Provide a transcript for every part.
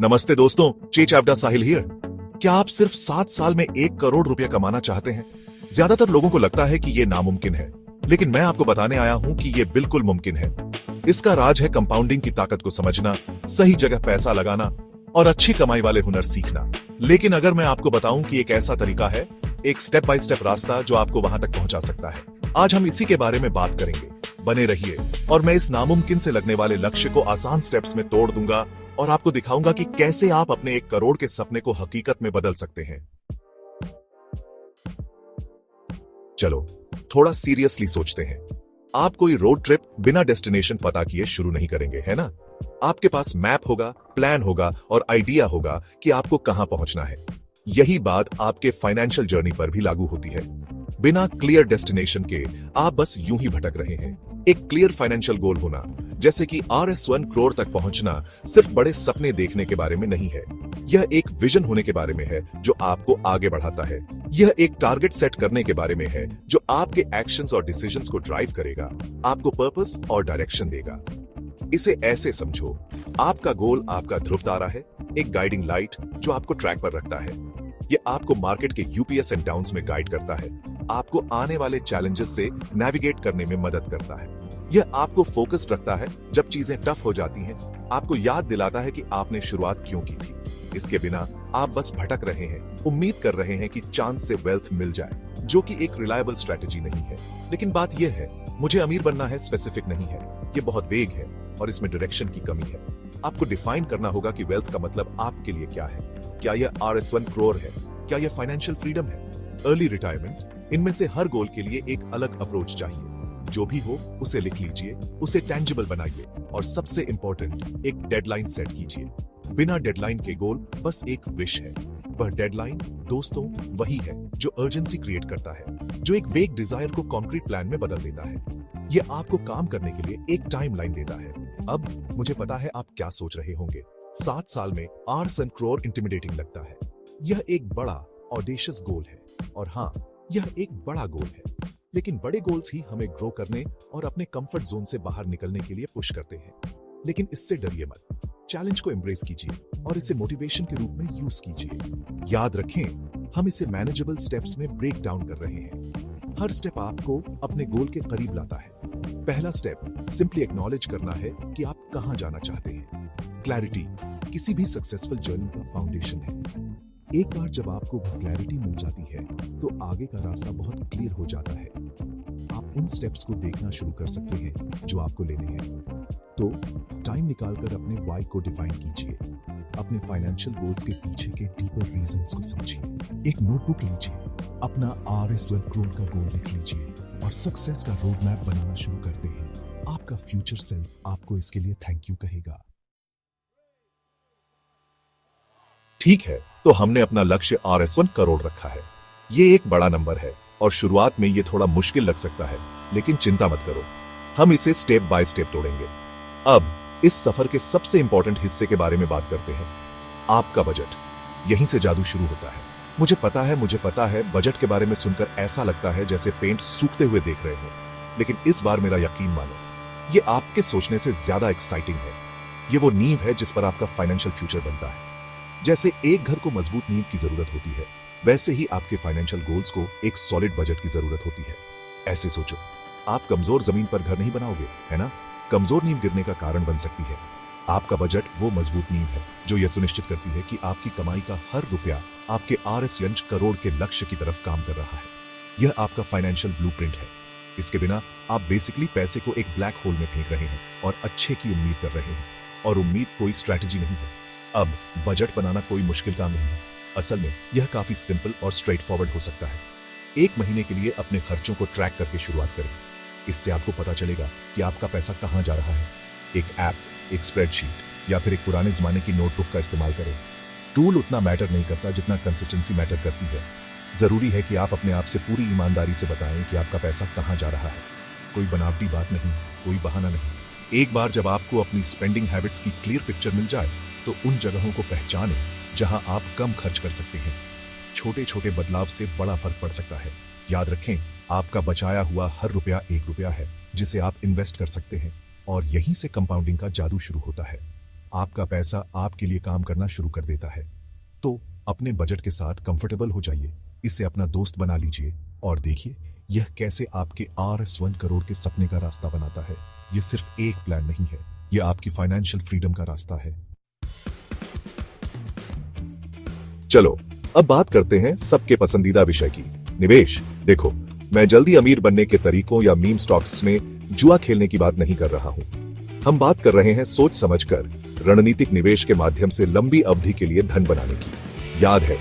नमस्ते दोस्तों, चे चावड़ा साहिल हियर। क्या आप सिर्फ 7 साल में 1 करोड़ रुपया कमाना चाहते हैं? ज्यादातर लोगों को लगता है कि ये नामुमकिन है, लेकिन मैं आपको बताने आया हूं कि ये बिल्कुल मुमकिन है। इसका राज है कंपाउंडिंग की ताकत को समझना, सही जगह पैसा लगाना और अच्छी कमाई वाले हुनर सीखना। लेकिन अगर मैं आपको बताऊं कि एक ऐसा तरीका है, एक स्टेप बाय स्टेप रास्ता जो आपको वहां तक पहुंचा सकता है, आज हम इसी के बारे में बात करेंगे। बने रहिए और मैं इस नामुमकिन से लगने वाले लक्ष्य को आसान स्टेप्स में तोड़ दूंगा और आपको दिखाऊंगा कि कैसे आप अपने 1 करोड़ के सपने को हकीकत में बदल सकते हैं। चलो थोड़ा सीरियसली सोचते हैं। आप कोई रोड ट्रिप बिना डेस्टिनेशन पता किए शुरू नहीं करेंगे, है ना? आपके पास मैप होगा, प्लान होगा और आइडिया होगा कि आपको कहां पहुंचना है। यही बात आपके फाइनेंशियल जर्नी पर भी लागू होती है। बिना क्लियर डेस्टिनेशन के आप बस यूं ही भटक रहे हैं। एक क्लियर फाइनेंशियल गोल होना, जैसे कि RS1 करोड़ तक पहुंचना, सिर्फ बड़े सपने देखने के बारे में नहीं है। यह एक विजन होने के बारे में है जो आपको आगे बढ़ाता है। यह एक टारगेट सेट करने के बारे में है जो आपके एक्शंस और डिसीजंस को ड्राइव करेगा, आपको पर्पस और डायरेक्शन देगा। इसे ऐसे समझो, आपका गोल आपका ध्रुव तारा है, एक गाइडिंग लाइट जो आपको ट्रैक पर रखता है। यह आपको मार्केट के यूपीएस एंड डाउन्स में गाइड करता है, आपको आने वाले चैलेंजेस से नेविगेट करने में मदद करता है। यह आपको फोकस्ड रखता है जब चीजें टफ हो जाती हैं, आपको याद दिलाता है कि आपने शुरुआत क्यों की थी। इसके बिना आप बस भटक रहे हैं, उम्मीद कर रहे हैं कि चांस से वेल्थ मिल जाए, जो कि एक रिलायबल स्ट्रेटेजी नहीं है। लेकिन बात यह है, मुझे अमीर बनना है स्पेसिफिक नहीं है। यह बहुत वेग है और इसमें डायरेक्शन की कमी है। आपको डिफाइन करना होगा कि वेल्थ का मतलब आपके लिए क्या है। क्या यह RS1 करोड़ है? क्या यह फाइनेंशियल फ्रीडम है? Early retirement? इनमें से हर गोल के लिए एक अलग अप्रोच चाहिए। जो भी हो उसे लिख लीजिए, उसे टेंजिबल बनाइए और सबसे इंपॉर्टेंट, एक डेडलाइन सेट कीजिए। बिना डेडलाइन के गोल बस एक विश है। वह डेडलाइन दोस्तों वही है जो अर्जेंसी क्रिएट करता है, जो एक वेग डिजायर को कॉन्क्रीट प्लान में बदल देता है। यह आपको काम करने के लिए एक टाइमलाइन देता है। अब मुझे पता है आप क्या सोच रहे होंगे, 7 साल में RS1 करोड़ इंटिमिडेटिंग लगता है। यह एक बड़ा ऑडेशियस गोल है और हाँ, यह एक बड़ा गोल है। लेकिन बड़े गोल्स ही हमें ग्रो करने और अपने कंफर्ट जोन से बाहर निकलने के लिए पुश करते हैं। लेकिन इससे डरिए मत, चैलेंज को एम्ब्रेस कीजिए और इसे मोटिवेशन के रूप में यूज कीजिए। याद रखें, हम इसे मैनेजेबल स्टेप्स में ब्रेक डाउन कर रहे हैं। हर स्टेप आपको अपने गोल के करीब लाता है। पहला स्टेप सिंपली एक्नॉलेज करना है कि आप कहां जाना चाहते हैं। क्लैरिटी किसी भी सक्सेसफुल जर्नी का फाउंडेशन है। एक बार जब आपको क्लैरिटी मिल जाती है तो आगे का रास्ता बहुत क्लियर हो जाता है। आप उन स्टेप्स को देखना शुरू कर सकते हैं जो आपको लेने हैं। तो टाइम निकालकर अपने वाई को डिफाइन कीजिए। अपने फाइनेंशियल गोल्स के पीछे के डीपर रीजंस को समझिए। एक नोटबुक लीजिए, अपना RS1 करोड़ का गोल लिख लीजिए और सक्सेस का रोड मैप बनाना शुरू करते हैं। आपका फ्यूचर सेल्फ आपको इसके लिए थैंक यू कहेगा। ठीक है, तो हमने अपना लक्ष्य RS1 करोड़ रखा है। ये एक बड़ा नंबर है और शुरुआत में ये थोड़ा मुश्किल लग सकता है, लेकिन चिंता मत करो, हम इसे स्टेप बाय स्टेप तोड़ेंगे। अब इस सफर के सबसे इंपॉर्टेंट हिस्से के बारे में बात करते हैं, आपका बजट। यहीं से जादू शुरू होता है। मुझे पता है बजट के बारे में सुनकर ऐसा लगता है जैसे पेंट सूखते हुए देख रहे हो, लेकिन इस बार मेरा यकीन मानो, ये आपके सोचने से ज्यादा एक्साइटिंग है। ये वो नींव है जिस पर आपका फाइनेंशियल फ्यूचर बनता है। जैसे एक घर को मजबूत नींव की जरूरत होती है, वैसे ही आपके फाइनेंशियल गोल्स को एक सॉलिड बजट की जरूरत होती है। ऐसे सोचो, आप कमजोर जमीन पर घर नहीं बनाओगे, है ना? कमजोर नींव गिरने का कारण बन सकती है। आपका बजट वो मजबूत नींव है जो यह सुनिश्चित करती है कि आपकी कमाई का हर रुपया आपके RS1 करोड़ के लक्ष्य की तरफ काम कर रहा है। यह आपका फाइनेंशियल ब्लूप्रिंट है। इसके बिना आप बेसिकली पैसे को एक ब्लैक होल में फेंक रहे हैं और अच्छे की उम्मीद कर रहे हैं, और उम्मीद कोई स्ट्रैटेजी नहीं है। अब बजट बनाना कोई मुश्किल काम नहीं है। असल में यह काफी सिंपल और स्ट्रेट फॉरवर्ड हो सकता है। 1 महीने के लिए अपने खर्चों को ट्रैक करके शुरुआत करें। इससे आपको पता चलेगा कि आपका पैसा कहां जा रहा है। एक ऐप, एक स्प्रेडशीट या फिर एक पुराने जमाने की नोटबुक का इस्तेमाल करें। टूल उतना मैटर नहीं करता जितना कंसिस्टेंसी मैटर करती है। जरूरी है कि आप अपने आप से पूरी ईमानदारी से बताएं कि आपका पैसा कहां जा रहा है। कोई बनावटी बात नहीं, कोई बहाना नहीं। एक बार जब आपको अपनी स्पेंडिंग हैबिट्स की क्लियर पिक्चर मिल जाए तो उन जगहों को पहचानें जहां आप कम खर्च कर सकते हैं। छोटे छोटे बदलाव से बड़ा फर्क पड़ सकता है। याद रखें, आपका बचाया हुआ हर रुपया 1 रुपया है जिसे आप इन्वेस्ट कर सकते हैं, और यहीं से कंपाउंडिंग का जादू शुरू होता है। आपका पैसा आपके लिए काम करना शुरू कर देता है। तो अपने बजट के साथ कंफर्टेबल हो जाइए, इसे अपना दोस्त बना लीजिए और देखिए यह कैसे आपके RS1 करोड़ के सपने का रास्ता बनाता है। यह सिर्फ एक प्लान नहीं है, यह आपकी फाइनेंशियल फ्रीडम का रास्ता है। चलो अब बात करते हैं सबके पसंदीदा विषय की, निवेश। देखो, मैं जल्दी अमीर बनने के तरीकों या मीम स्टॉक्स में जुआ खेलने की बात नहीं कर रहा हूं। हम बात कर रहे हैं सोच समझकर रणनीतिक निवेश के माध्यम से लंबी अवधि के लिए धन बनाने की। याद है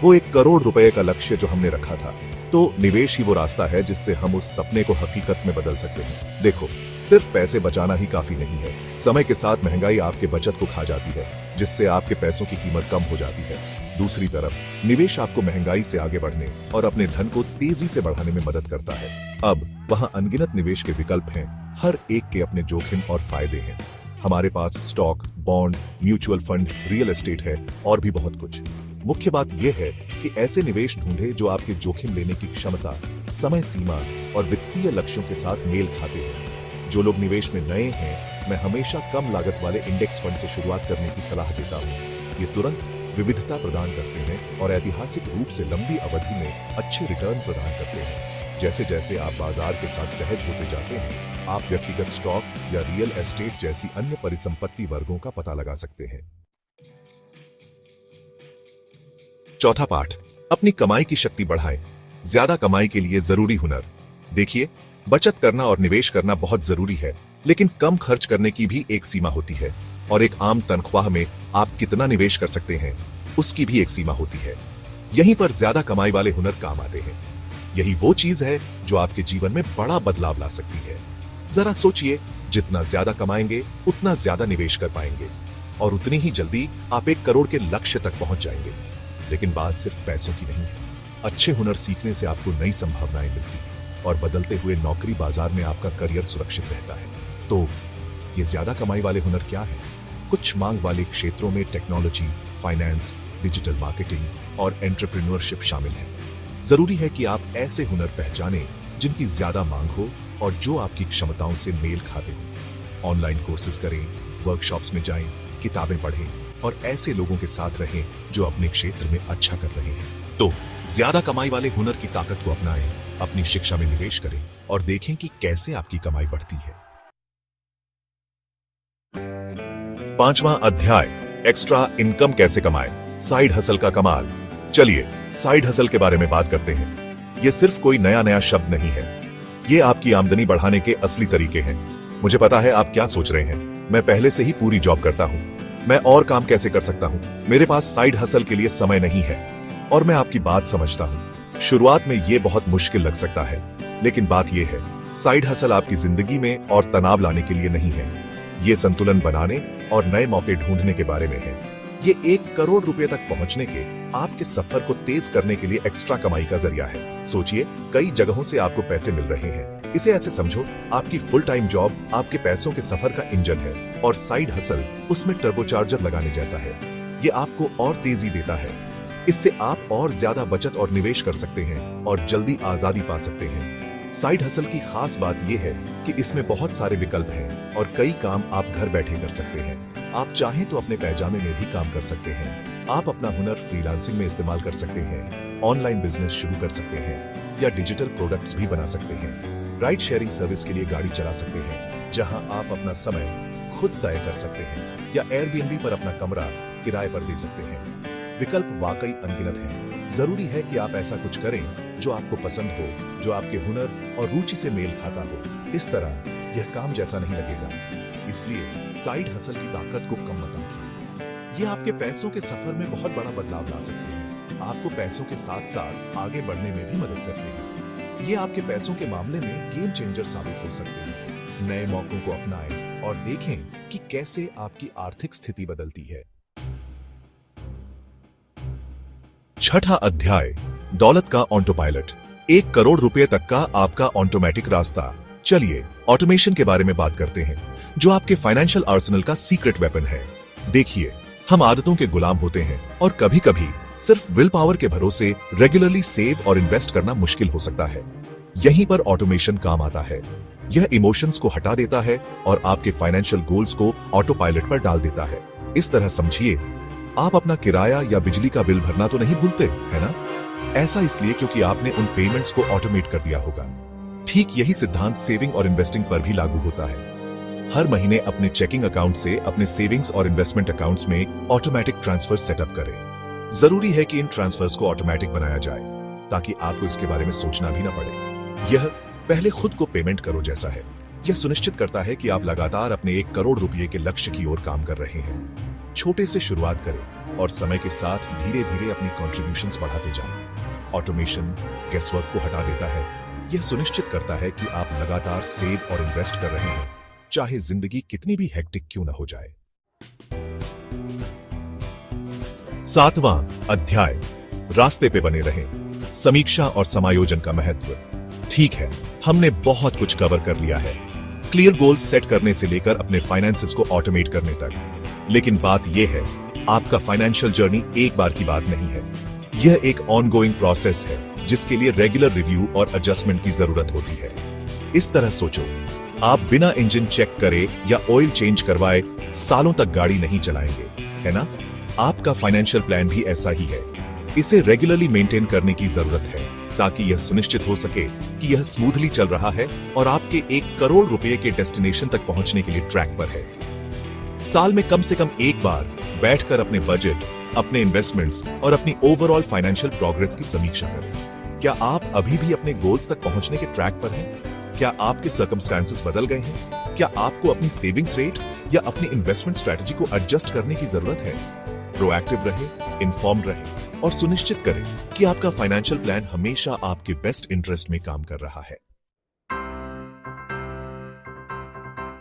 वो 1 करोड़ रुपए का लक्ष्य जो हमने रखा था? तो निवेश ही वो रास्ता है जिससे हम उस सपने को हकीकत में बदल सकते हैं। देखो, सिर्फ पैसे बचाना ही काफी नहीं है। समय के साथ महंगाई आपके बचत को खा जाती है, जिससे आपके पैसों की कीमत कम हो जाती है। दूसरी तरफ निवेश आपको महंगाई से आगे बढ़ने और अपने धन को तेजी से बढ़ाने में मदद करता है। अब वहाँ अनगिनत निवेश के विकल्प हैं, हर एक के अपने जोखिम और फायदे हैं। हमारे पास stock, bond, mutual fund, real estate है और भी बहुत कुछ। मुख्य बात यह है कि ऐसे निवेश ढूंढे जो आपके जोखिम लेने की क्षमता, समय सीमा और वित्तीय लक्ष्यों के साथ मेल खाते हैं। जो लोग निवेश में नए हैं, मैं हमेशा कम लागत वाले इंडेक्स फंड से शुरुआत करने की सलाह देता हूँ। ये तुरंत विविधता प्रदान करते हैं और ऐतिहासिक रूप से लंबी अवधि में अच्छे रिटर्न प्रदान करते हैं। जैसे जैसे आप बाजार के साथ सहज होते जाते हैं, आप व्यक्तिगत स्टॉक या रियल एस्टेट जैसी अन्य परिसंपत्ति वर्गों का पता लगा सकते हैं। चौथा पाठ, अपनी कमाई की शक्ति बढ़ाएं। ज्यादा कमाई के लिए जरूरी हुनर। देखिए, बचत करना और निवेश करना बहुत जरूरी है, लेकिन कम खर्च करने की भी एक सीमा होती है और एक आम तनख्वाह में आप कितना निवेश कर सकते हैं उसकी भी एक सीमा होती है। यहीं पर ज्यादा कमाई वाले हुनर काम आते हैं। यही वो चीज है जो आपके जीवन में बड़ा बदलाव ला सकती है। जरा सोचिए, जितना ज्यादा कमाएंगे उतना ज्यादा निवेश कर पाएंगे और उतनी ही जल्दी आप 1 करोड़ के लक्ष्य तक पहुंच जाएंगे। लेकिन बात सिर्फ पैसों की नहीं है। अच्छे हुनर सीखने से आपको नई संभावनाएं मिलती हैं और बदलते हुए नौकरी बाजार में आपका करियर सुरक्षित रहता है। तो ये ज्यादा कमाई वाले हुनर क्या है? कुछ मांग वाले क्षेत्रों में टेक्नोलॉजी, फाइनेंस, डिजिटल मार्केटिंग और एंटरप्रेन्योरशिप शामिल है। जरूरी है कि आप ऐसे हुनर पहचानें जिनकी ज्यादा मांग हो और जो आपकी क्षमताओं से मेल खाते हो। ऑनलाइन कोर्सेज करें, वर्कशॉप्स में जाएं, किताबें पढ़ें और ऐसे लोगों के साथ रहें जो अपने क्षेत्र में अच्छा कर रहे हैं। तो ज्यादा कमाई वाले हुनर की ताकत को अपनाएं, अपनी शिक्षा में निवेश करें और देखें कि कैसे आपकी कमाई बढ़ती है। 5वां अध्याय, एक्स्ट्रा इनकम कैसे कमाएं, साइड हसल का कमाल। चलिए साइड हसल के बारे में बात करते हैं। यह सिर्फ कोई नया शब्द नहीं है, ये आपकी आमदनी बढ़ाने के असली तरीके हैं। मुझे पता है आप क्या सोच रहे हैं, मैं पहले से ही पूरी जॉब करता हूं, मैं और काम कैसे कर सकता हूं, मेरे पास साइड हसल के लिए समय नहीं है। और मैं आपकी बात समझता हूं। शुरुआत में यह बहुत मुश्किल लग सकता है, लेकिन बात यह है, साइड हसल आपकी जिंदगी में और तनाव लाने के लिए नहीं है। ये संतुलन बनाने और नए मौके ढूंढने के बारे में है। ये 1 करोड़ रुपए तक पहुंचने के आपके सफर को तेज करने के लिए एक्स्ट्रा कमाई का जरिया है। सोचिए, कई जगहों से आपको पैसे मिल रहे हैं। इसे ऐसे समझो, आपकी फुल टाइम जॉब आपके पैसों के सफर का इंजन है और साइड हसल उसमें टर्बोचार्जर लगाने जैसा है। ये आपको और तेजी देता है। इससे आप और ज्यादा बचत और निवेश कर सकते हैं और जल्दी आजादी पा सकते हैं। साइड हसल की खास बात यह है कि इसमें बहुत सारे विकल्प हैं और कई काम आप घर बैठे कर सकते हैं। आप चाहें तो अपने पैजामे में भी काम कर सकते हैं। आप अपना हुनर फ्रीलांसिंग में इस्तेमाल कर सकते हैं, ऑनलाइन बिजनेस शुरू कर सकते हैं या डिजिटल प्रोडक्ट्स भी बना सकते हैं। राइड शेयरिंग सर्विस के लिए गाड़ी चला सकते हैं, जहां आप अपना समय खुद तय कर सकते हैं, या एयरबीएनबी पर अपना कमरा किराए पर दे सकते हैं। विकल्प वाकई अनगिनत हैं। जरूरी है कि आप ऐसा कुछ करें जो आपको पसंद हो, जो आपके हुनर और रुचि से मेल खाता हो। इस तरह यह काम जैसा नहीं लगेगा। इसलिए साइड हसल की ताकत को कम मत आंकिए। ये आपके पैसों के सफर में बहुत बड़ा बदलाव ला सकते हैं। आपको पैसों के साथ साथ आगे बढ़ने में भी मदद करते हैं। ये आपके पैसों के मामले में गेम चेंजर साबित हो सकते हैं। नए मौकों को अपनाएं और देखें कि कैसे आपकी आर्थिक स्थिति बदलती है। 6वां अध्याय, दौलत का ऑटो पायलट। 1 करोड़ रुपए तक का आपका ऑटोमेटिक रास्ता। चलिए ऑटोमेशन के बारे में बात करते हैं, जो आपके फाइनेंशियल आर्सेनल का सीक्रेट वेपन है। देखिए, हम आदतों के गुलाम होते हैं और कभी कभी सिर्फ विल पावर के भरोसे रेगुलरली सेव और इन्वेस्ट करना मुश्किल हो सकता है। यहीं पर ऑटोमेशन काम आता है। यह इमोशंस को हटा देता है और आपके फाइनेंशियल गोल्स को ऑटो पायलट पर डाल देता है। इस तरह समझिए, आप अपना किराया या बिजली का बिल भरना तो नहीं भूलते, है ना? ऐसा इसलिए क्योंकि आपने उन पेमेंट्स को ऑटोमेट कर दिया होगा। ठीक यही सिद्धांत सेविंग और इन्वेस्टिंग पर भी लागू होता है। हर महीने अपने चेकिंग अकाउंट से अपने सेविंग्स और इन्वेस्टमेंट अकाउंट्स में ऑटोमेटिक ट्रांसफर सेटअप करें। जरूरी है कि इन ट्रांसफर्स को ऑटोमेटिक बनाया जाए ताकि आपको इसके बारे में सोचना भी ना पड़े। यह पहले खुद को पेमेंट करो जैसा है। यह सुनिश्चित करता है कि आप लगातार अपने 1 करोड़ रुपए के लक्ष्य की ओर काम कर रहे हैं। छोटे से शुरुआत करें और समय के साथ धीरे धीरे अपनी कॉन्ट्रीब्यूशंस बढ़ाते जाएं। ऑटोमेशन गेसवर्क को हटा देता है। यह सुनिश्चित करता है कि आप लगातार सेव और इन्वेस्ट कर रहे हैं, चाहे जिंदगी कितनी भी हेक्टिक क्यों ना हो जाए। 7वां अध्याय, रास्ते पे बने रहें। समीक्षा और समायोजन का महत्व। ठीक है, हमने बहुत कुछ कवर कर लिया है, क्लियर गोल्स सेट करने से लेकर अपने फाइनेंसेस को ऑटोमेट करने तक। लेकिन बात यह है, आपका फाइनेंशियल जर्नी एक बार की बात नहीं है। यह एक ऑनगोइंग प्रोसेस है जिसके लिए रेगुलर रिव्यू और एडजस्टमेंट की जरूरत होती है। इस तरह सोचो, आप बिना इंजन चेक करे या ऑयल चेंज करवाए सालों तक गाड़ी नहीं चलाएंगे, है ना? आपका फाइनेंशियल प्लान भी ऐसा ही है। इसे रेगुलरली मेंटेन करने की जरूरत है ताकि यह सुनिश्चित हो सके कि यह स्मूथली चल रहा है और आपके 1 करोड़ रुपए के डेस्टिनेशन तक पहुंचने के लिए ट्रैक पर है। साल में कम से कम एक बार बैठकर अपने बजट, अपने इन्वेस्टमेंट्स और अपनी ओवरऑल फाइनेंशियल प्रोग्रेस की समीक्षा करें। क्या आप अभी भी अपने गोल्स तक पहुंचने के ट्रैक पर हैं? क्या आपके सर्कमस्टेंसेस बदल गए हैं? क्या आपको अपनी सेविंग्स रेट या अपनी इन्वेस्टमेंट स्ट्रेटजी को एडजस्ट करने की जरूरत है? प्रोएक्टिव रहे, इन्फॉर्म्ड रहे और सुनिश्चित करें कि आपका फाइनेंशियल प्लान हमेशा आपके बेस्ट इंटरेस्ट में काम कर रहा है।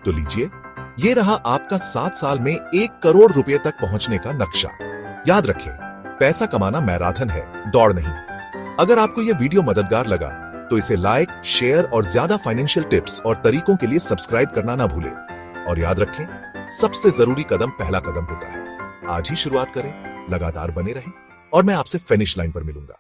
तो लीजिए, ये रहा आपका 7 साल में 1 करोड़ रुपए तक पहुंचने का नक्शा। याद रखें, पैसा कमाना मैराथन है, दौड़ नहीं। अगर आपको यह वीडियो मददगार लगा तो इसे लाइक, शेयर और ज्यादा फाइनेंशियल टिप्स और तरीकों के लिए सब्सक्राइब करना ना भूलें। और याद रखें, सबसे जरूरी कदम पहला कदम होता है। आज ही शुरुआत करें, लगातार बने रहें और मैं आपसे फिनिश लाइन पर मिलूंगा।